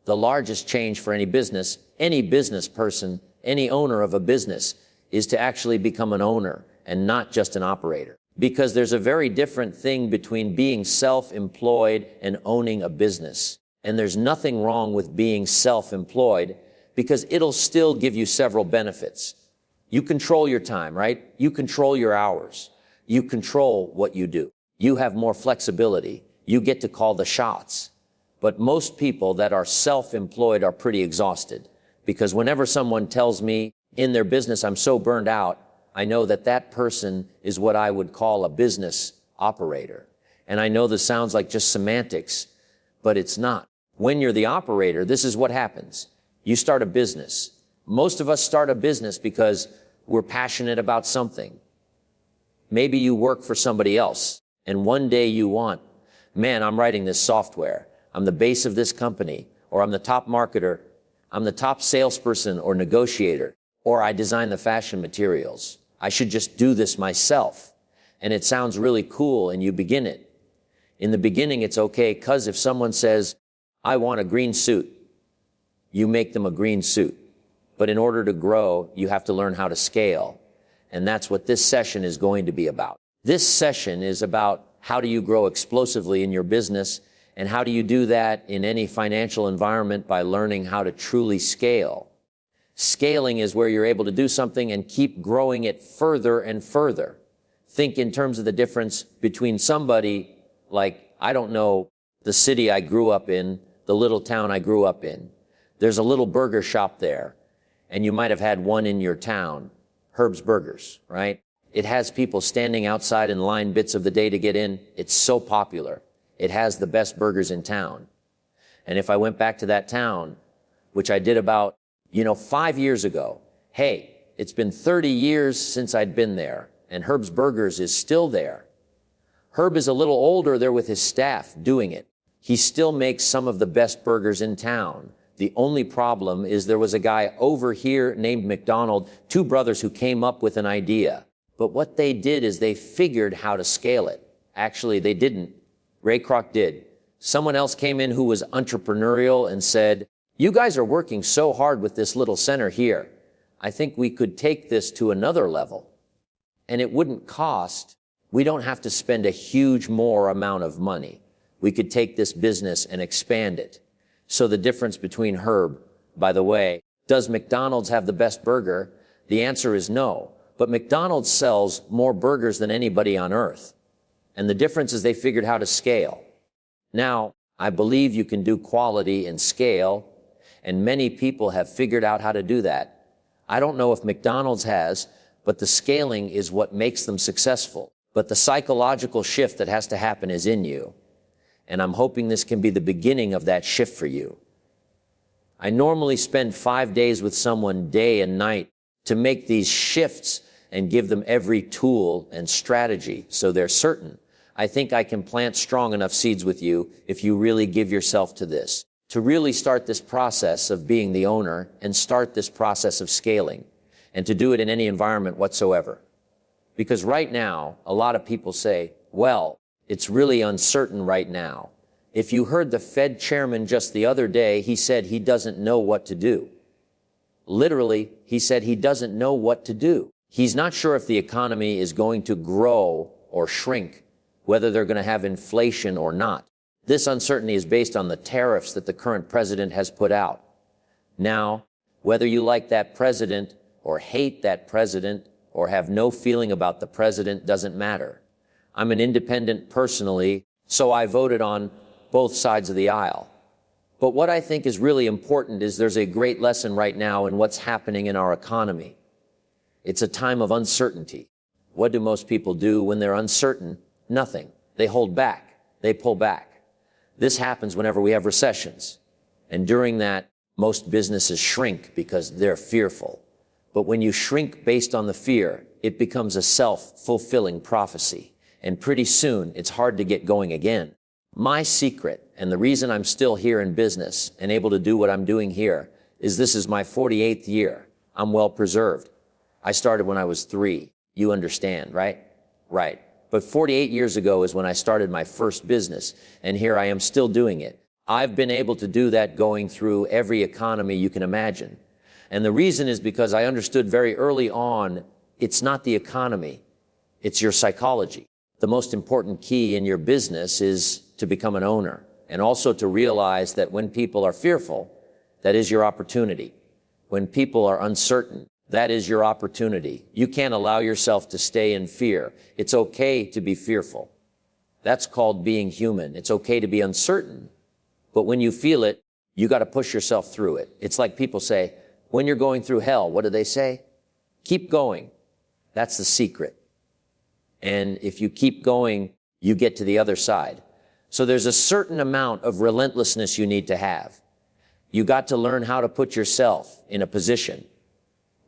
The largest change for any business person, any owner of a business, is to actually become an owner and not just an operator. Because there's a very different thing between being self-employed and owning a business. And there's nothing wrong with being self-employed because it'll still give you several benefits. You control your time, right? You control your hours. You control what you do. You have more flexibility. You get to call the shots. But most people that are self-employed are pretty exhausted because whenever someone tells me in their business, I'm so burned out, I know that that person is what I would call a business operator. And I know this sounds like just semantics, but it's not. When you're the operator, this is what happens. You start a business. Most of us start a business because we're passionate about something. Maybe you work for somebody else, and one day you want, man, I'm writing this software. I'm the base of this company, or I'm the top marketer. I'm the top salesperson or negotiator, or I design the fashion materials. I should just do this myself. And it sounds really cool, and you begin it. In the beginning, it's okay, because if someone says, I want a green suit, you make them a green suit. But in order to grow, you have to learn how to scale. And that's what this session is going to be about. This session is about how do you grow explosively in your business, and how do you do that in any financial environment by learning how to truly scale. Scaling is where you're able to do something and keep growing it further and further. Think in terms of the difference between somebody like, I don't know, the city I grew up in, the little town I grew up in. There's a little burger shop there, and you might have had one in your town, Herb's Burgers, right? It has people standing outside in line bits of the day to get in. It's so popular. It has the best burgers in town. And if I went back to that town, which I did about, 5 years ago, hey, it's been 30 years since I'd been there, and Herb's Burgers is still there. Herb is a little older there with his staff doing it. He still makes some of the best burgers in town. The only problem is there was a guy over here named McDonald, two brothers who came up with an idea. But what they did is they figured how to scale it. Actually, they didn't. Ray Kroc did. Someone else came in who was entrepreneurial and said, you guys are working so hard with this little center here. I think we could take this to another level. And it wouldn't cost. We don't have to spend a huge more amount of money. We could take this business and expand it. So the difference between Herb, by the way, does McDonald's have the best burger? The answer is no. But McDonald's sells more burgers than anybody on earth. And the difference is they figured how to scale. Now, I believe you can do quality and scale, and many people have figured out how to do that. I don't know if McDonald's has, but the scaling is what makes them successful. But the psychological shift that has to happen is in you. And I'm hoping this can be the beginning of that shift for you. I normally spend 5 days with someone day and night to make these shifts and give them every tool and strategy so they're certain. I think I can plant strong enough seeds with you if you really give yourself to this, to really start this process of being the owner and start this process of scaling, and to do it in any environment whatsoever. Because right now, a lot of people say, well, it's really uncertain right now. If you heard the Fed chairman just the other day, he said he doesn't know what to do. Literally, he said he doesn't know what to do. He's not sure if the economy is going to grow or shrink, whether they're going to have inflation or not. This uncertainty is based on the tariffs that the current president has put out. Now, whether you like that president or hate that president or have no feeling about the president doesn't matter. I'm an independent personally, so I voted on both sides of the aisle. But what I think is really important is there's a great lesson right now in what's happening in our economy. It's a time of uncertainty. What do most people do when they're uncertain? Nothing. They hold back. They pull back. This happens whenever we have recessions. And during that, most businesses shrink because they're fearful. But when you shrink based on the fear, it becomes a self-fulfilling prophecy. And pretty soon, it's hard to get going again. My secret, and the reason I'm still here in business and able to do what I'm doing here, is this is my 48th year. I'm well preserved. I started when I was 3. You understand, right? Right. But 48 years ago is when I started my first business, and here I am still doing it. I've been able to do that going through every economy you can imagine. And the reason is because I understood very early on, it's not the economy, it's your psychology. The most important key in your business is to become an owner, and also to realize that when people are fearful, that is your opportunity. When people are uncertain, that is your opportunity. You can't allow yourself to stay in fear. It's okay to be fearful. That's called being human. It's okay to be uncertain. But when you feel it, you got to push yourself through it. It's like people say, when you're going through hell, what do they say? Keep going. That's the secret. And if you keep going, you get to the other side. So there's a certain amount of relentlessness you need to have. You got to learn how to put yourself in a position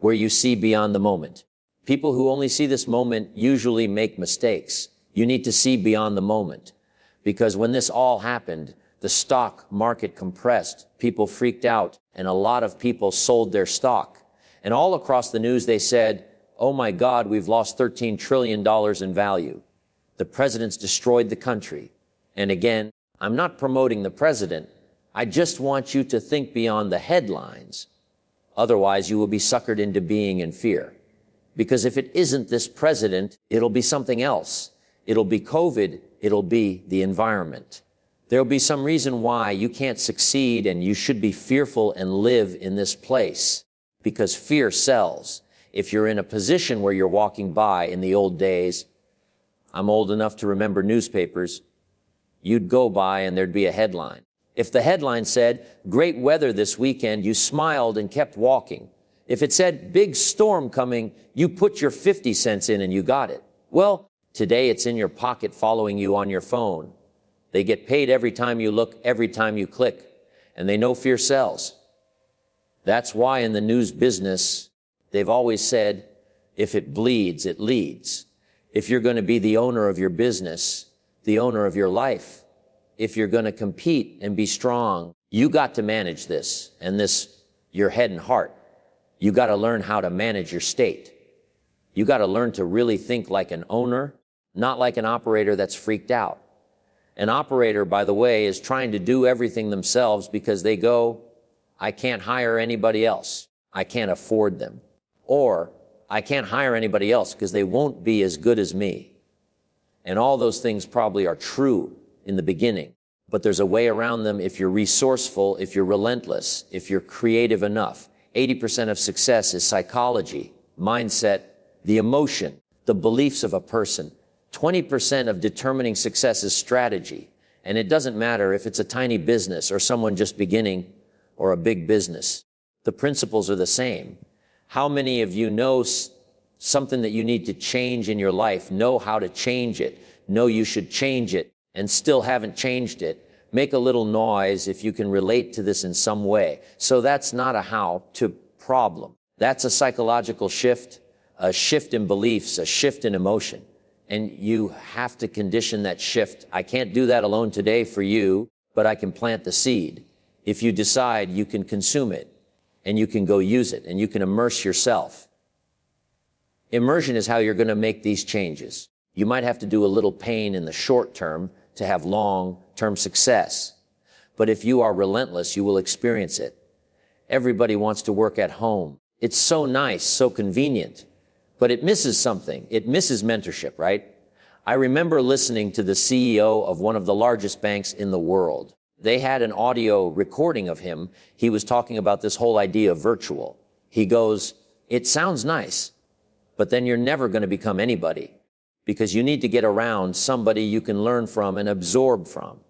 where you see beyond the moment. People who only see this moment usually make mistakes. You need to see beyond the moment. Because when this all happened, the stock market compressed, people freaked out, and a lot of people sold their stock. And all across the news they said, oh my God, we've lost $13 trillion in value. The president's destroyed the country. And again, I'm not promoting the president. I just want you to think beyond the headlines. Otherwise, you will be suckered into being in fear. Because if it isn't this president, it'll be something else. It'll be COVID. It'll be the environment. There'll be some reason why you can't succeed, and you should be fearful and live in this place. Because fear sells. If you're in a position where you're walking by in the old days, I'm old enough to remember newspapers, you'd go by and there'd be a headline. If the headline said, great weather this weekend, you smiled and kept walking. If it said, big storm coming, you put your 50 cents in and you got it. Well, today it's in your pocket following you on your phone. They get paid every time you look, every time you click, and they know fear sells. That's why in the news business, they've always said, if it bleeds, it leads. If you're going to be the owner of your business, the owner of your life, if you're going to compete and be strong, you got to manage this, and this, your head and heart. You got to learn how to manage your state. You got to learn to really think like an owner, not like an operator that's freaked out. An operator, by the way, is trying to do everything themselves because they go, I can't hire anybody else. I can't afford them. Or, I can't hire anybody else because they won't be as good as me. And all those things probably are true in the beginning, but there's a way around them if you're resourceful, if you're relentless, if you're creative enough. 80% of success is psychology, mindset, the emotion, the beliefs of a person. 20% of determining success is strategy. And it doesn't matter if it's a tiny business or someone just beginning or a big business. The principles are the same. How many of you know something that you need to change in your life, know how to change it, know you should change it, and still haven't changed it? Make a little noise if you can relate to this in some way. So that's not a how-to problem. That's a psychological shift, a shift in beliefs, a shift in emotion. And you have to condition that shift. I can't do that alone today for you, but I can plant the seed. If you decide, you can consume it, and you can go use it, and you can immerse yourself. Immersion is how you're going to make these changes. You might have to do a little pain in the short term to have long-term success. But if you are relentless, you will experience it. Everybody wants to work at home. It's so nice, so convenient, but it misses something. It misses mentorship, right? I remember listening to the CEO of one of the largest banks in the world. They had an audio recording of him. He was talking about this whole idea of virtual. He goes, it sounds nice, but then you're never going to become anybody, because you need to get around somebody you can learn from and absorb from.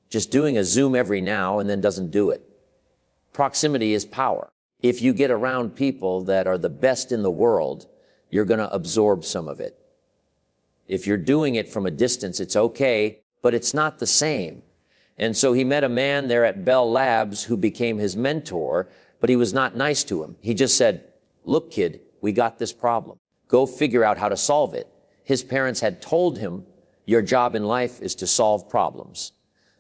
Just doing a Zoom every now and then doesn't do it. Proximity is power. If you get around people that are the best in the world, you're going to absorb some of it. If you're doing it from a distance, it's okay, but it's not the same. And so he met a man there at Bell Labs who became his mentor, but he was not nice to him. He just said, look, kid, we got this problem. Go figure out how to solve it. His parents had told him, your job in life is to solve problems.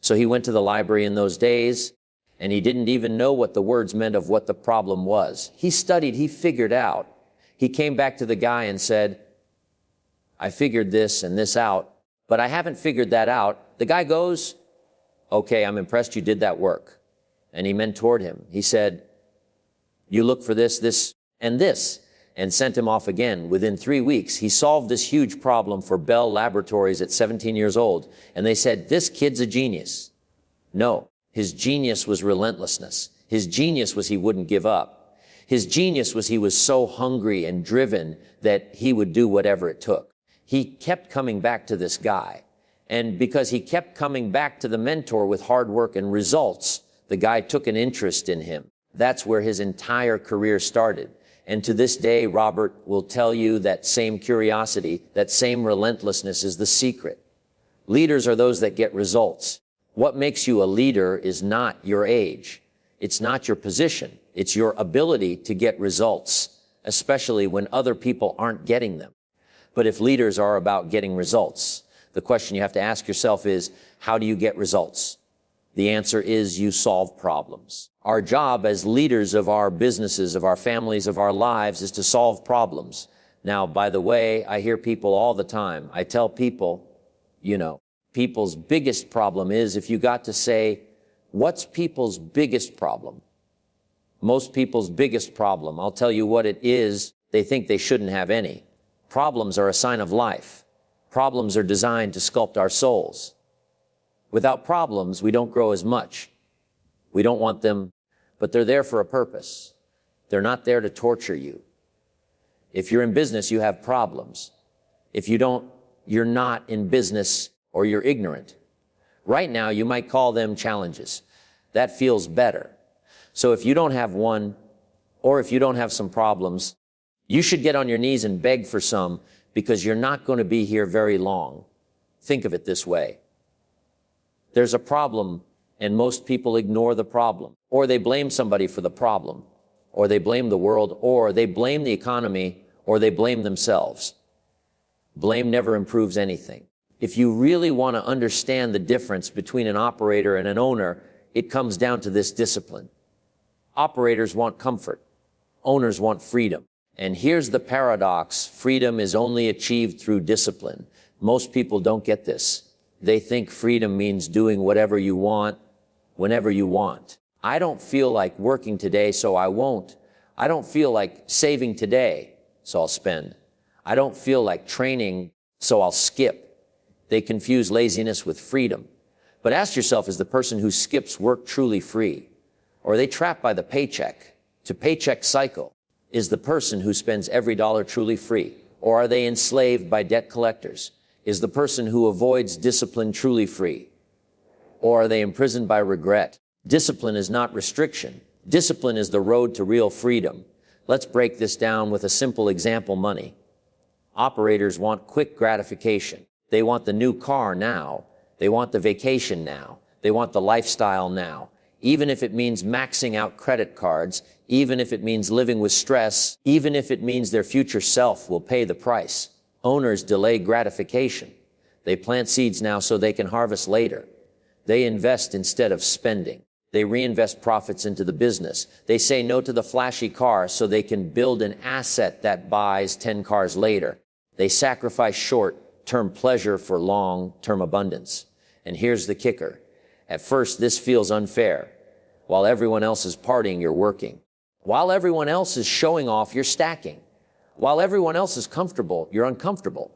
So he went to the library in those days, and he didn't even know what the words meant of what the problem was. He studied, he figured out. He came back to the guy and said, I figured this and this out, but I haven't figured that out. The guy goes, Okay, I'm impressed you did that work. And he mentored him. He said, you look for this, this, and this, and sent him off again. Within 3 weeks, he solved this huge problem for Bell Laboratories at 17 years old. And they said, this kid's a genius. No, his genius was relentlessness. His genius was he wouldn't give up. His genius was he was so hungry and driven that he would do whatever it took. He kept coming back to this guy. And because he kept coming back to the mentor with hard work and results, the guy took an interest in him. That's where his entire career started. And to this day, Robert will tell you that same curiosity, that same relentlessness is the secret. Leaders are those that get results. What makes you a leader is not your age. It's not your position. It's your ability to get results, especially when other people aren't getting them. But if leaders are about getting results, the question you have to ask yourself is, how do you get results? The answer is you solve problems. Our job as leaders of our businesses, of our families, of our lives is to solve problems. Now, by the way, I hear people all the time. I tell people, people's biggest problem is if you got to say, what's people's biggest problem? Most people's biggest problem, I'll tell you what it is, they think they shouldn't have any. Problems are a sign of life. Problems are designed to sculpt our souls. Without problems, we don't grow as much. We don't want them, but they're there for a purpose. They're not there to torture you. If you're in business, you have problems. If you don't, you're not in business or you're ignorant. Right now, you might call them challenges. That feels better. So if you don't have one, or if you don't have some problems, you should get on your knees and beg for some, because you're not going to be here very long. Think of it this way. There's a problem, and most people ignore the problem, or they blame somebody for the problem, or they blame the world, or they blame the economy, or they blame themselves. Blame never improves anything. If you really want to understand the difference between an operator and an owner, it comes down to this discipline. Operators want comfort. Owners want freedom. And here's the paradox. Freedom is only achieved through discipline. Most people don't get this. They think freedom means doing whatever you want, whenever you want. I don't feel like working today, so I won't. I don't feel like saving today, so I'll spend. I don't feel like training, so I'll skip. They confuse laziness with freedom. But ask yourself, is the person who skips work truly free? Or are they trapped by the paycheck to paycheck cycle? Is the person who spends every dollar truly free? Or are they enslaved by debt collectors? Is the person who avoids discipline truly free? Or are they imprisoned by regret? Discipline is not restriction. Discipline is the road to real freedom. Let's break this down with a simple example: money. Operators want quick gratification. They want the new car now. They want the vacation now. They want the lifestyle now. Even if it means maxing out credit cards, even if it means living with stress, even if it means their future self will pay the price. Owners delay gratification. They plant seeds now so they can harvest later. They invest instead of spending. They reinvest profits into the business. They say no to the flashy car so they can build an asset that buys 10 cars later. They sacrifice short-term pleasure for long-term abundance. And here's the kicker. At first, this feels unfair. While everyone else is partying, you're working. While everyone else is showing off, you're stacking. While everyone else is comfortable, you're uncomfortable.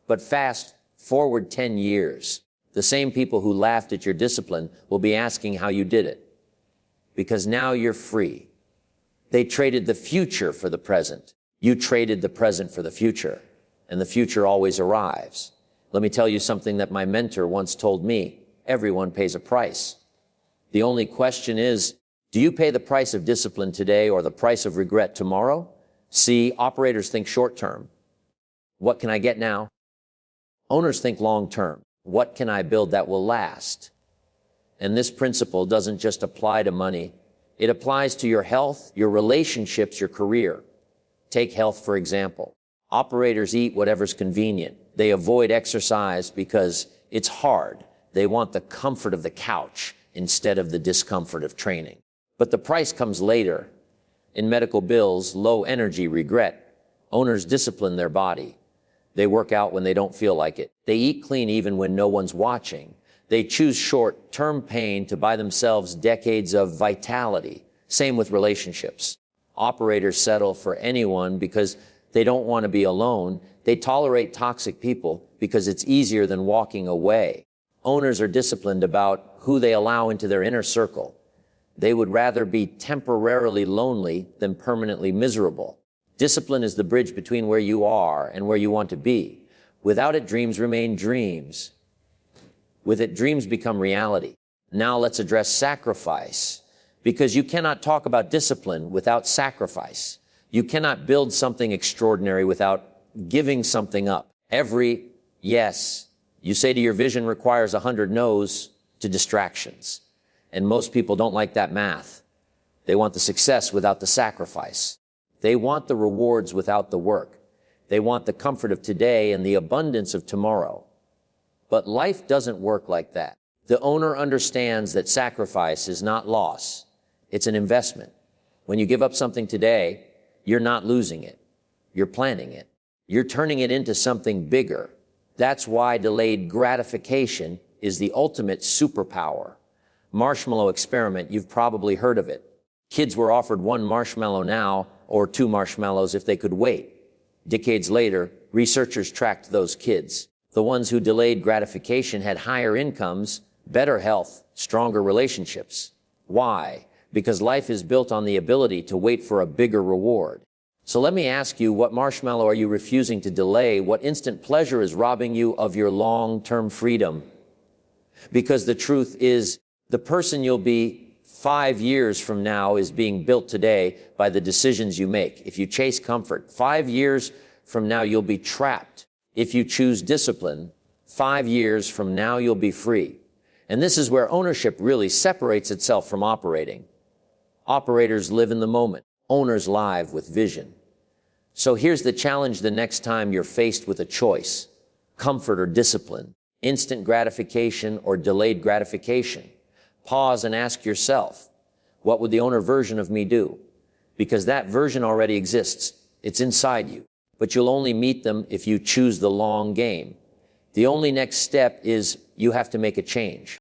But fast forward 10 years, the same people who laughed at your discipline will be asking how you did it. Because now you're free. They traded the future for the present. You traded the present for the future. And the future always arrives. Let me tell you something that my mentor once told me. Everyone pays a price. The only question is, do you pay the price of discipline today or the price of regret tomorrow? See, operators think short term. What can I get now? Owners think long term. What can I build that will last? And this principle doesn't just apply to money. It applies to your health, your relationships, your career. Take health, for example. Operators eat whatever's convenient. They avoid exercise because it's hard. They want the comfort of the couch instead of the discomfort of training. But the price comes later. In medical bills, low energy, regret. Owners discipline their body. They work out when they don't feel like it. They eat clean even when no one's watching. They choose short-term pain to buy themselves decades of vitality. Same with relationships. Operators settle for anyone because they don't want to be alone. They tolerate toxic people because it's easier than walking away. Owners are disciplined about who they allow into their inner circle. They would rather be temporarily lonely than permanently miserable. Discipline is the bridge between where you are and where you want to be. Without it, dreams remain dreams. With it, dreams become reality. Now let's address sacrifice, because you cannot talk about discipline without sacrifice. You cannot build something extraordinary without giving something up. Every yes you say to your vision requires 100 no's to distractions. And most people don't like that math. They want the success without the sacrifice. They want the rewards without the work. They want the comfort of today and the abundance of tomorrow. But life doesn't work like that. The owner understands that sacrifice is not loss. It's an investment. When you give up something today, you're not losing it. You're planting it. You're turning it into something bigger. That's why delayed gratification is the ultimate superpower. Marshmallow experiment, you've probably heard of it. Kids were offered 1 marshmallow now or 2 marshmallows if they could wait. Decades later, researchers tracked those kids. The ones who delayed gratification had higher incomes, better health, stronger relationships. Why? Because life is built on the ability to wait for a bigger reward. So let me ask you, what marshmallow are you refusing to delay? What instant pleasure is robbing you of your long-term freedom? Because the truth is, the person you'll be 5 years from now is being built today by the decisions you make. If you chase comfort, 5 years from now you'll be trapped. If you choose discipline, 5 years from now you'll be free. And this is where ownership really separates itself from operating. Operators live in the moment. Owners live with vision. So here's the challenge the next time you're faced with a choice: comfort or discipline, instant gratification or delayed gratification. Pause and ask yourself, what would the owner version of me do? Because that version already exists. It's inside you. But you'll only meet them if you choose the long game. The only next step is you have to make a change.